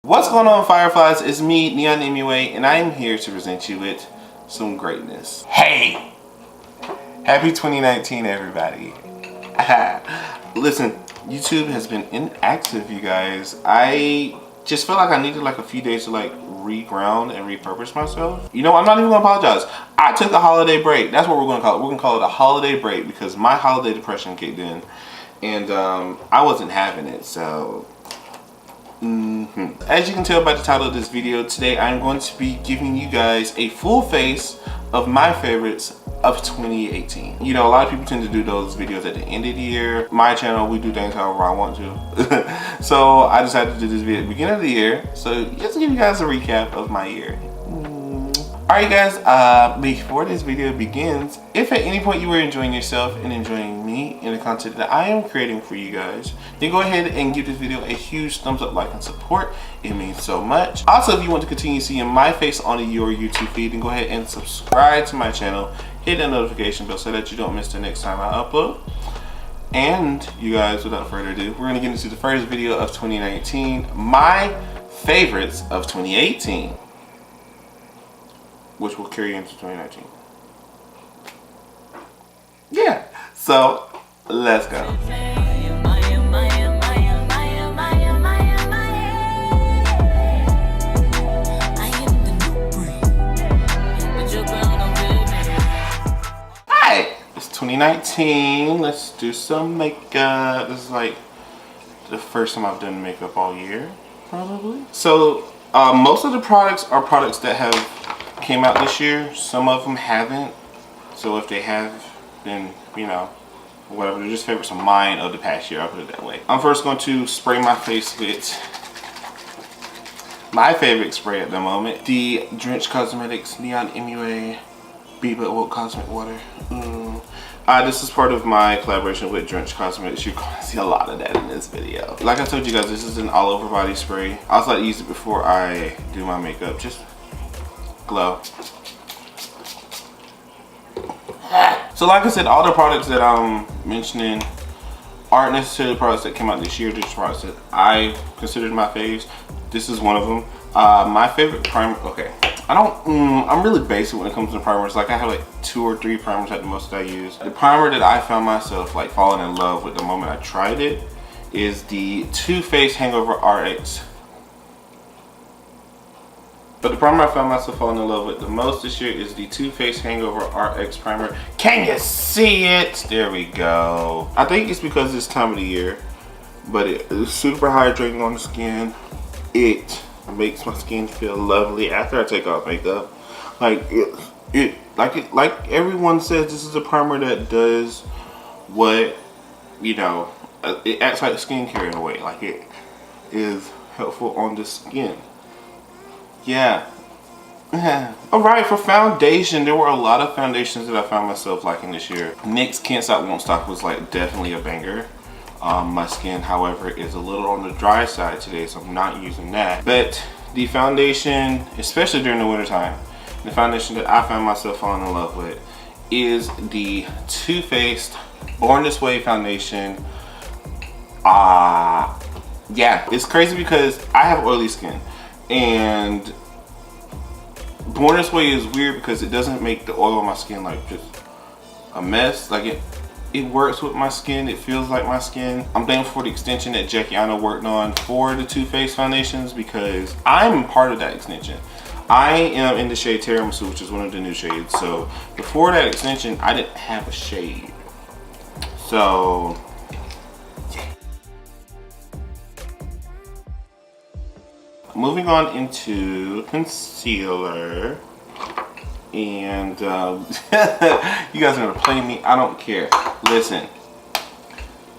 What's going on, Fireflies? It's me, NeonMUA, and I am here to present you with some greatness. Hey! Happy 2019, everybody. Listen, YouTube has been inactive, you guys. I just felt like I needed like a few days to like reground and repurpose myself. You know, I'm not even gonna apologize. I took a holiday break. That's what we're gonna call it. We're gonna call it a holiday break because my holiday depression kicked in and I wasn't having it, so as you can tell by the title of this video, today I'm going to be giving you guys a full face of my favorites of 2018. You know, a lot of people tend to do those videos at the end of the year. My channel, we do things however I want to. So I decided to do this video at the beginning of the year. So just to give you guys a recap of my year. Alright guys, before this video begins, if at any point you were enjoying yourself and enjoying me and the content that I am creating for you guys, then go ahead and give this video a huge thumbs up, like, and support. It means so much. Also, if you want to continue seeing my face on your YouTube feed, then go ahead and subscribe to my channel. Hit that notification bell so that you don't miss the next time I upload. And you guys, without further ado, we're going to get into the first video of 2019, my favorites of 2018. Which will carry into 2019. Yeah, so let's go. Alright, it's 2019. Let's do some makeup. This is like the first time I've done makeup all year, probably. So most of the products are products that have came out this year. Some of them haven't, so if they have, then you know, whatever. They're just favorites of mine of the past year, I'll put it that way. I'm first going to spray my face with my favorite spray at the moment, the Drench Cosmetics NeonMUA Be But Woke Cosmic Water. This is part of my collaboration with Drench Cosmetics. You're going to see a lot of that in this video. Like I told you guys, this is an all over body spray. I also like to use it before I do my makeup, just glow. So like I said, all the products that I'm mentioning aren't necessarily products that came out this year. They're just products that I considered my faves. This is one of them. My favorite primer, okay, I'm really basic when it comes to primers. Like I have like 2 or 3 primers at the most that I use. The primer that I found myself like falling in love with the moment I tried it is the Too Faced HangoveRX. But the primer I found myself falling in love with the most this year is the Too Faced HangoveRX primer. Can you see it? There we go. I think it's because it's time of the year, but it is super hydrating on the skin. It makes my skin feel lovely after I take off makeup. Like everyone says, this is a primer that does what, you know, it acts like skincare in a way. Like it is helpful on the skin. Yeah. Alright, for foundation, there were a lot of foundations that I found myself liking this year. NYX Can't Stop Won't Stop was like definitely a banger. My skin, however, is a little on the dry side today, so I'm not using that. But the foundation, especially during the winter time, the foundation that I found myself falling in love with is the Too Faced Born This Way foundation. Yeah, it's crazy because I have oily skin. And Born This Way is weird because it doesn't make the oil on my skin like just a mess. Like it works with my skin. It feels like my skin. I'm thankful for the extension that Jackiana worked on for the Too Faced foundations because I'm part of that extension. I am in the shade Tiramisu, which is one of the new shades. So before that extension, I didn't have a shade. So moving on into concealer, and you guys are gonna play me, I don't care. Listen,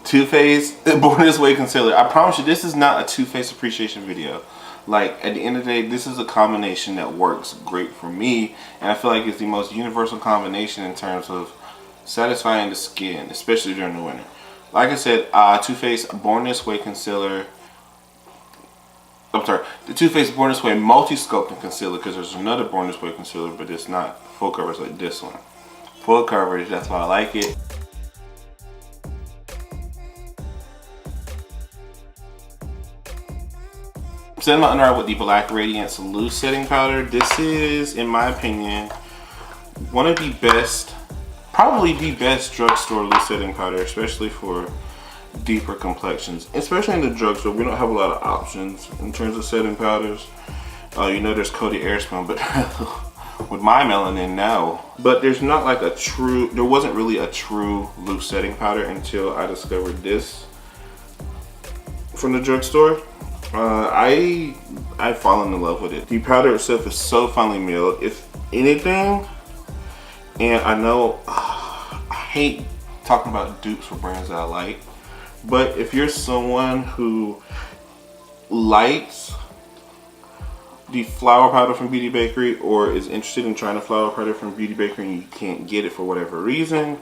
Too Faced Born This Way concealer. I promise you, this is not a Too Faced appreciation video. Like at the end of the day, this is a combination that works great for me, and I feel like it's the most universal combination in terms of satisfying the skin, especially during the winter. Like I said, Too Faced Born This Way concealer. I'm sorry, the Too Faced Born This Way Multi-Sculpting Concealer, because there's another Born This Way concealer, but it's not full coverage like this one. Full coverage, that's why I like it. setting my under eye with the Black Radiance Loose Setting Powder. This is, in my opinion, one of the best, probably the best drugstore loose setting powder, especially for deeper complexions. Especially in the drugstore, we don't have a lot of options in terms of setting powders. You know, there's Coty Airspun, but with my melanin, no. But there's not like a true, there wasn't really a true loose setting powder until I discovered this from the drugstore. I fallen in love with it. The powder itself is so finely milled. If anything, and I know I hate talking about dupes for brands that I like, but if you're someone who likes the flower powder from Beauty Bakery or is interested in trying a flower powder from Beauty Bakery and you can't get it for whatever reason,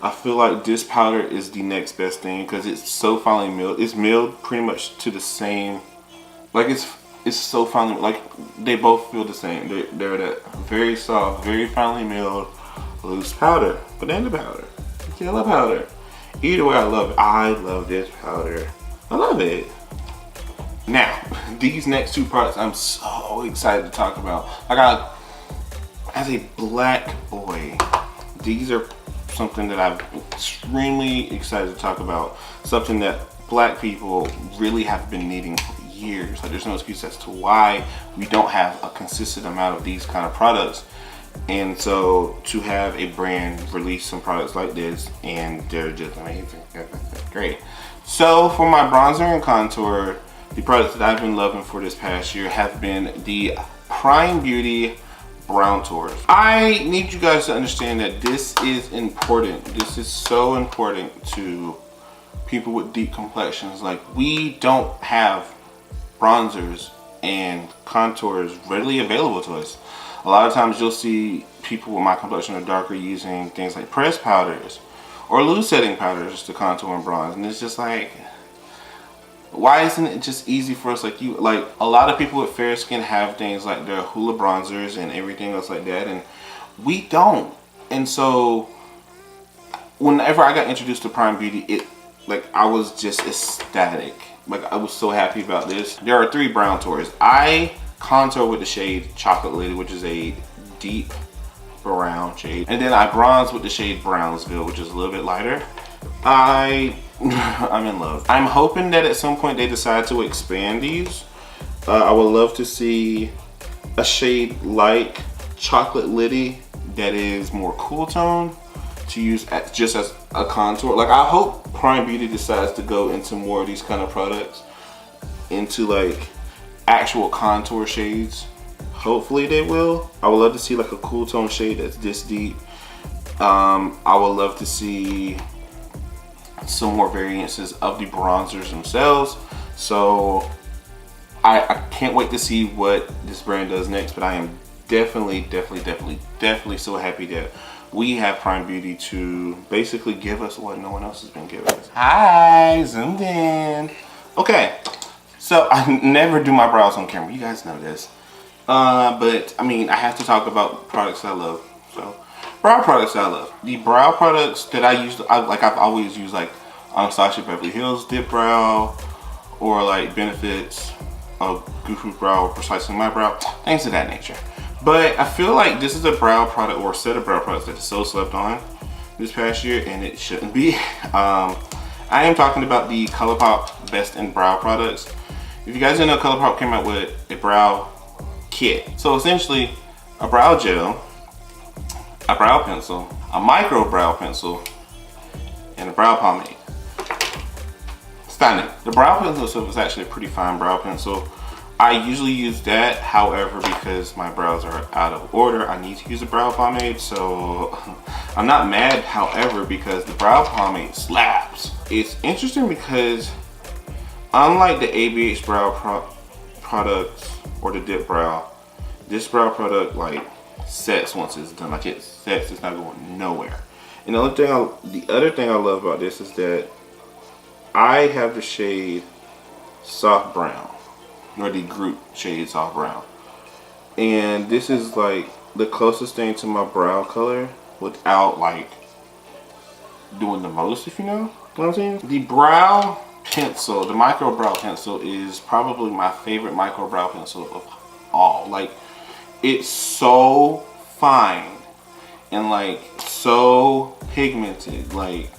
I feel like this powder is the next best thing because it's so finely milled. It's milled pretty much to the same, like it's so finely, like they both feel the same. They're that very soft, very finely milled loose powder, banana powder, yellow powder. Either way, I love it. I love this powder. I love it. Now, these next two products I'm so excited to talk about. As a black boy, these are something that I'm extremely excited to talk about. Something that black people really have been needing for years. Like, there's no excuse as to why we don't have a consistent amount of these kind of products. And so to have a brand release some products like this, and they're just amazing. Great. So for my bronzer and contour, the products that I've been loving for this past year have been the Prime Beauty Brow Tours. I need you guys to understand that this is important. This is so important to people with deep complexions. Like, we don't have bronzers and contours readily available to us. A lot of times you'll see people with my complexion or darker using things like pressed powders or loose setting powders to contour and bronze, and it's just like, why isn't it just easy for us? Like a lot of people with fair skin have things like their Hoola bronzers and everything else like that, and we don't. And so whenever I got introduced to Prime Beauty, I was just ecstatic. Like, I was so happy about this. There are 3 brow tours. I contour with the shade Chocolate Lady, which is a deep brown shade, and then I bronze with the shade Brownsville, which is a little bit lighter. I'm in love. I'm hoping that at some point they decide to expand these. I would love to see a shade like Chocolate Lady that is more cool tone to use just as a contour. Like, I hope Prime Beauty decides to go into more of these kind of products, into like actual contour shades. Hopefully they will. I would love to see like a cool tone shade that's this deep. I would love to see some more variances of the bronzers themselves. So I can't wait to see what this brand does next, but I am definitely so happy that we have Prime Beauty to basically give us what no one else has been giving us. Hi, zoomed in. Okay, so I never do my brows on camera. You guys know this. But I mean, I have to talk about products I love. So, brow products I love. The brow products that I use, I've always used like Anastasia Beverly Hills Dip Brow, or like Benefits of Goofy Brow, or Precisely My Brow, things of that nature. But I feel like this is a brow product or a set of brow products that is so slept on this past year, and it shouldn't be. I am talking about the Colourpop Best in Brow products. If you guys didn't know, Colourpop came out with a brow kit. So essentially, a brow gel, a brow pencil, a micro brow pencil, and a brow pomade. Stunning. The brow pencil itself is actually a pretty fine brow pencil. I usually use that, however, because my brows are out of order, I need to use a brow pomade. So I'm not mad, however, because the brow pomade slaps. It's interesting because unlike the ABH brow products or the dip brow, this brow product like sets once it's done. Like, it sets, it's not going nowhere. And the other thing I love about this is that I have the shade Soft Brown, or the group shade Soft Brown, and this is like the closest thing to my brow color without like doing the most, if you know what I'm saying. The brow pencil, the micro brow pencil, is probably my favorite micro brow pencil of all. Like, it's so fine and like so pigmented. Like,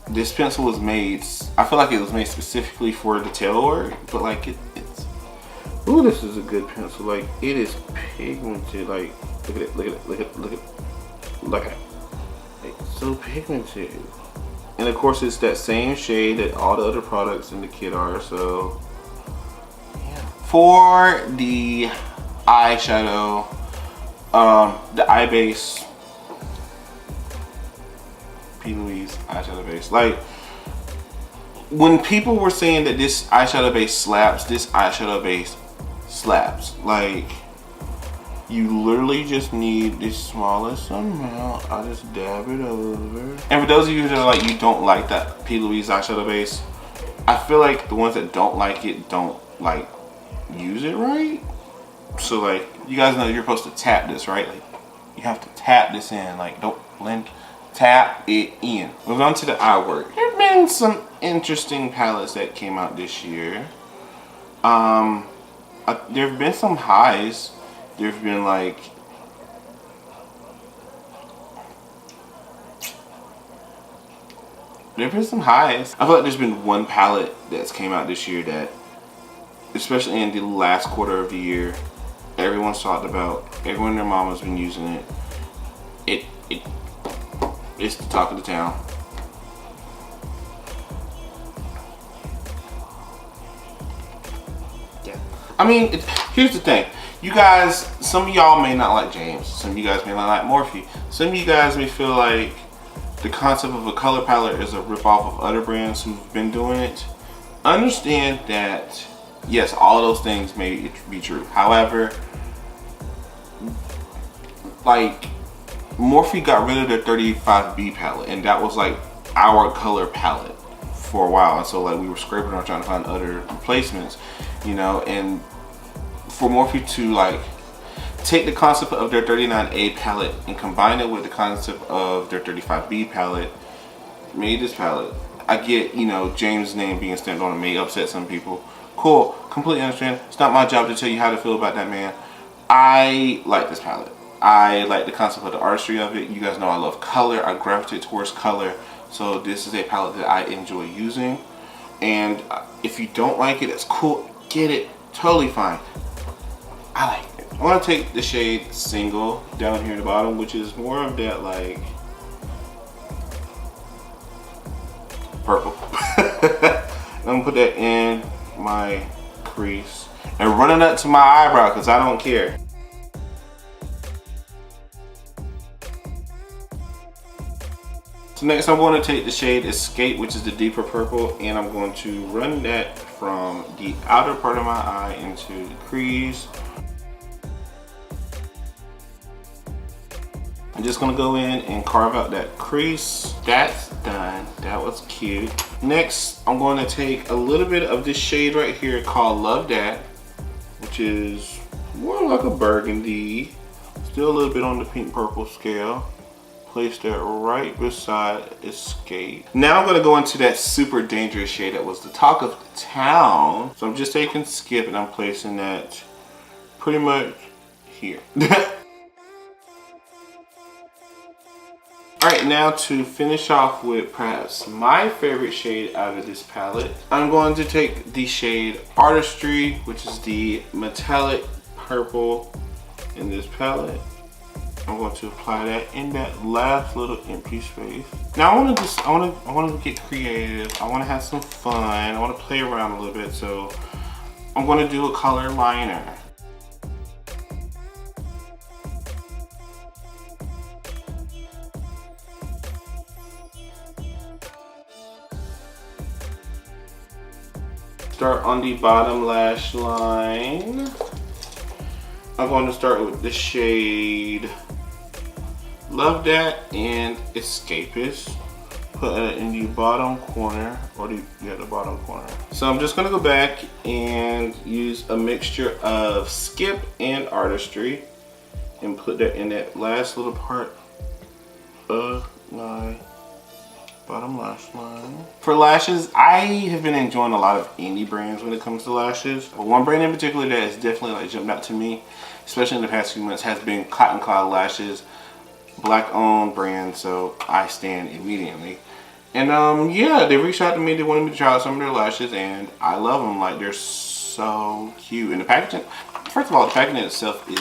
this pencil was made, I feel like it was made specifically for detail work, but like it's, ooh, this is a good pencil. Like, it is pigmented. Like, look at it, look at it, look at it, look at it, look at it. It's so pigmented. And of course it's that same shade that all the other products in the kit are, so yeah. For the eyeshadow, the eye base, Louise eyeshadow base. Like, when people were saying that this eyeshadow base slaps, this eyeshadow base slaps. Like, you literally just need the smallest amount. I just dab it over. And for those of you that are like, you don't like that P. Louise eyeshadow base, I feel like the ones that don't like it don't like use it right. So like, you guys know you're supposed to tap this, right? Like, you have to tap this in. Like, don't blend. Tap it in. Moving on to the eye work. There have been some interesting palettes that came out this year. There have been some highs. There have been like, there have been some highs. I feel like there's been one palette that's came out this year that, especially in the last quarter of the year, everyone's talked about. Everyone and their mama's been using it. It's the talk of the town. Yeah. I mean, here's the thing. You guys, some of y'all may not like James. Some of you guys may not like Morphe. Some of you guys may feel like the concept of a color palette is a ripoff of other brands who've been doing it. Understand that, yes, all of those things may be true. However, like, Morphe got rid of their 35B palette, and that was like our color palette for a while. And so like, we were scraping around trying to find other replacements, you know. And for Morphe to like take the concept of their 39A palette and combine it with the concept of their 35B palette, made this palette. I get, you know, James' name being stamped on it may upset some people. Cool, completely understand. It's not my job to tell you how to feel about that man. I like this palette. I like the concept of the artistry of it. You guys know I love color. I gravitate towards color. So this is a palette that I enjoy using. And if you don't like it, it's cool. Get it. Totally fine. I like it. I want to take the shade Single down here at the bottom, which is more of that like purple. I'm going to put that in my crease and run it up to my eyebrow because I don't care. So next I'm going to take the shade Escape, which is the deeper purple, and I'm going to run that from the outer part of my eye into the crease. I'm just going to go in and carve out that crease. That's done. That was cute. Next, I'm going to take a little bit of this shade right here called Love That, which is more like a burgundy, still a little bit on the pink purple scale. Place that right beside Escape. Now I'm going to go into that super dangerous shade that was the talk of the town. So I'm just taking Skip and I'm placing that pretty much here. Alright, now to finish off with perhaps my favorite shade out of this palette, I'm going to take the shade Artistry, which is the metallic purple in this palette. I'm going to apply that in that last little empty space. Now I want to get creative. I want to have some fun. I want to play around a little bit. So I'm going to do a color liner. Start on the bottom lash line. I'm going to start with the shade Love That and Escapist. Put it in the bottom corner, or the bottom corner. So I'm just gonna go back and use a mixture of Skip and Artistry and put that in that last little part of my bottom lash line. For lashes, I have been enjoying a lot of indie brands when it comes to lashes. But one brand in particular that has definitely like jumped out to me, especially in the past few months, has been Cotton Cloud Lashes. Black owned brand, so I stand immediately. And yeah, they reached out to me. They wanted me to try out some of their lashes, and I love them. Like, they're so cute. And the packaging, first of all, the packaging itself is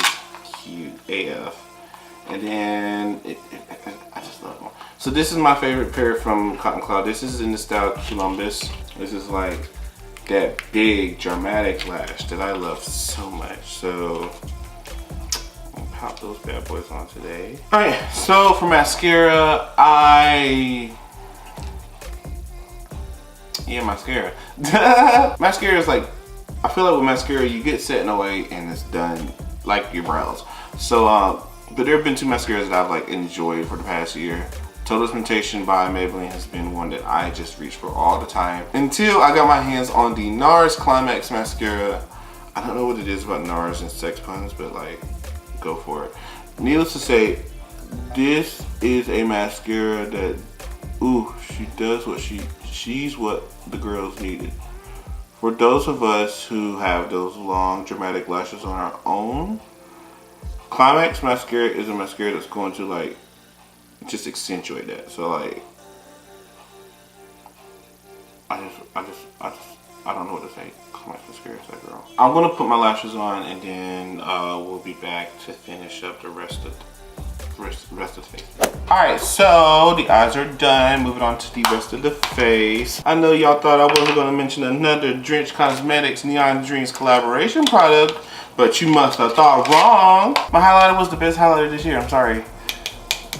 cute AF. And then I just love them. So this is my favorite pair from Cotton Cloud. This is in the style Columbus. This is like that big dramatic lash that I love so much. So I'll pop those bad boys on today. All right, so for mascara, mascara. Mascara is like, I feel like with mascara, you get set in a way and it's done like your brows. So, but there have been two mascaras that I've like enjoyed for the past year. Total Temptation by Maybelline has been one that I just reach for all the time. Until I got my hands on the NARS Climax mascara. I don't know what it is about NARS and sex puns, but like, go for it. Needless to say, this is a mascara that, ooh, she does what she's what the girls needed. For those of us who have those long dramatic lashes on our own, Climax mascara is a mascara that's going to like just accentuate that. So like, I don't know what to say. Climax mascara is that girl. I'm gonna put my lashes on, and then we'll be back to finish up the rest of the face. Alright, so the eyes are done. Moving on to the rest of the face. I know y'all thought I wasn't going to mention another Drench Cosmetics Neon Dreams collaboration product, but you must have thought wrong. My highlighter was the best highlighter this year, I'm sorry.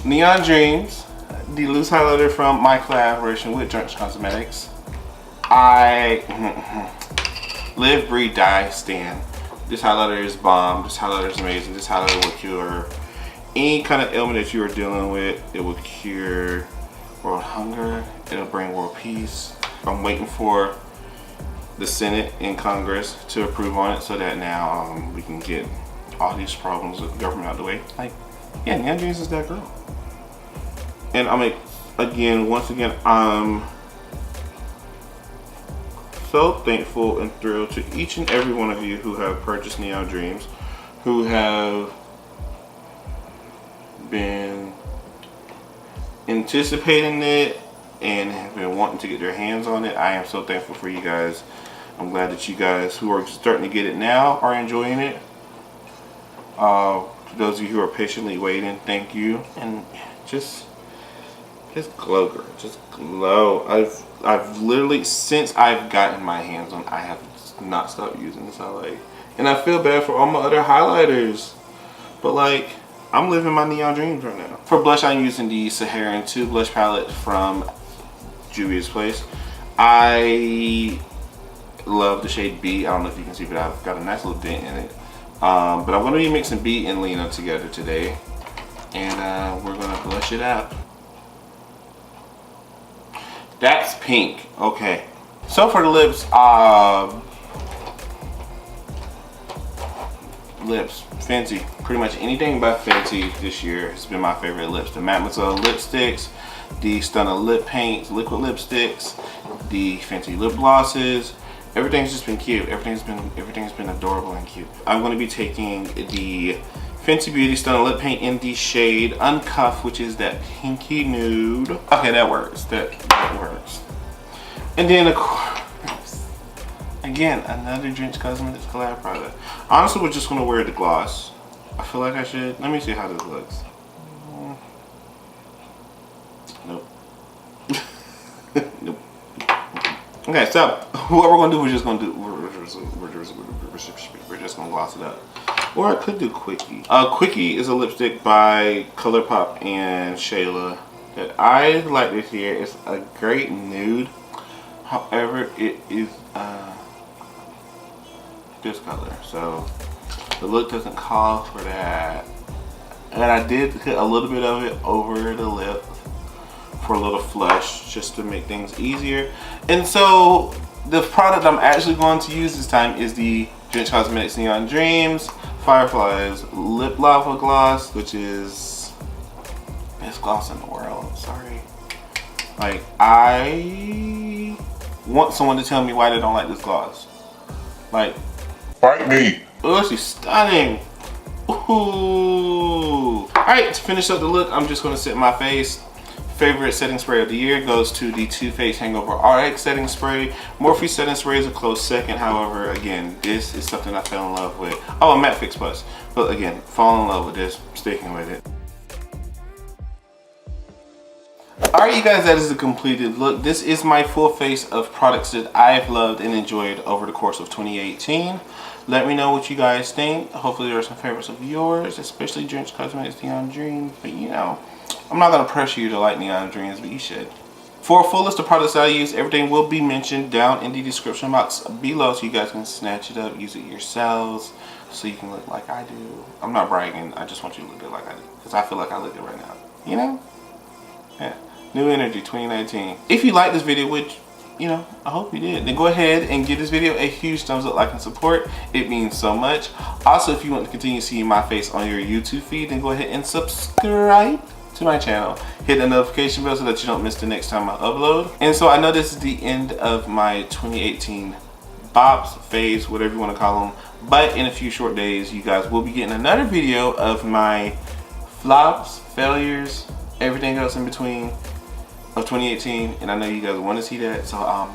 Neon Dreams, the loose highlighter from my collaboration with Drench Cosmetics. I live, breathe, die, stand. This highlighter is bomb. This highlighter is amazing. This highlighter will cure any kind of ailment that you are dealing with. It will cure world hunger. It'll bring world peace. I'm waiting for the Senate and Congress to approve on it so that now we can get all these problems with the government out of the way. Like, yeah, Neon Dreams is that girl. And I mean, once again, I'm so thankful and thrilled to each and every one of you who have purchased Neon Dreams, who have been anticipating it and have been wanting to get their hands on it. I am so thankful for you guys. I'm glad that you guys who are starting to get it now are enjoying it. For those of you who are patiently waiting, thank you. And just glow, girl. Just glow. I've literally, since I've gotten my hands on, I have not stopped using this highlight. And I feel bad for all my other highlighters, but like, I'm living my Neon Dreams right now. For blush, I'm using the Saharan 2 blush palette from Juvia's Place. I love the shade B. I don't know if you can see, but I've got a nice little dent in it. But I'm going to be mixing B and Lena together today. And we're going to blush it out. That's pink. Okay. So for the lips, Fenty. Pretty much anything by Fenty this year has been my favorite lips. The Mademoiselle lipsticks, the Stunna lip paints, liquid lipsticks, the Fenty lip glosses. Everything's just been cute. Everything's been adorable and cute. I'm going to be taking the Fenty Beauty Stunna lip paint in the shade Uncuff, which is that pinky nude. Okay, that works. That works. And then of course, again, another Drench Cosmetics collab product. Honestly, we're just gonna wear the gloss. I feel like I should. Let me see how this looks. Nope. Nope. Okay, so what we're gonna do, we're just gonna gloss it up. Or I could do Quickie. Quickie is a lipstick by Colourpop and Shayla that I like this year. It's a great nude. However, it is this color, so the look doesn't call for that. And I did hit a little bit of it over the lip for a little flush, just to make things easier. And so the product I'm actually going to use this time is the Drench Cosmetics Neon Dreams Fireflies Lip Lava Gloss, which is best gloss in the world. Sorry. Like, I want someone to tell me why they don't like this gloss. Like, Fight me. oh, she's stunning. Ooh. Alright, to finish up the look, I'm just gonna set my face. Favorite setting spray of the year goes to the Too Faced HangoveRX setting spray. Morphe setting spray is a close second. However, again, this is something I fell in love with. Oh, a Matte Fix Plus. But again, fall in love with this, sticking with it. Alright, you guys, that is the completed look. This is my full face of products that I've loved and enjoyed over the course of 2018. Let me know what you guys think. Hopefully there are some favorites of yours, especially Drench Cosmetics Neon Dreams. But you know, I'm not going to pressure you to like Neon Dreams, but you should. For a full list of products that I use, everything will be mentioned down in the description box below, so you guys can snatch it up, use it yourselves, so you can look like I do. I'm not bragging, I just want you to look good like I do, because I feel like I look good right now. You know? Yeah. New energy 2019. If you like this video, which, you know, I hope you did, then go ahead and give this video a huge thumbs up, like, and support. It means so much. Also, if you want to continue seeing my face on your YouTube feed, then go ahead and subscribe to my channel. Hit the notification bell so that you don't miss the next time I upload. And so I know this is the end of my 2018 Bops, phase, whatever you want to call them. But in a few short days, you guys will be getting another video of my flops, failures, everything else in between of 2018, and I know you guys want to see that, so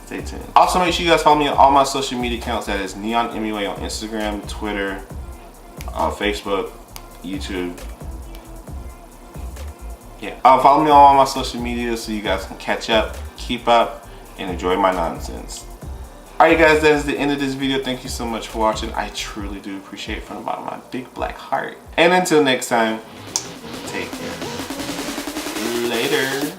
stay tuned. Also, make sure you guys follow me on all my social media accounts. That is NeonMUA on Instagram, Twitter, Facebook, YouTube. Yeah, follow me on all my social media so you guys can catch up, keep up, and enjoy my nonsense. Alright guys, that is the end of this video. Thank you so much for watching. I truly do appreciate it from the bottom of my big black heart. And until next time, take care. Later.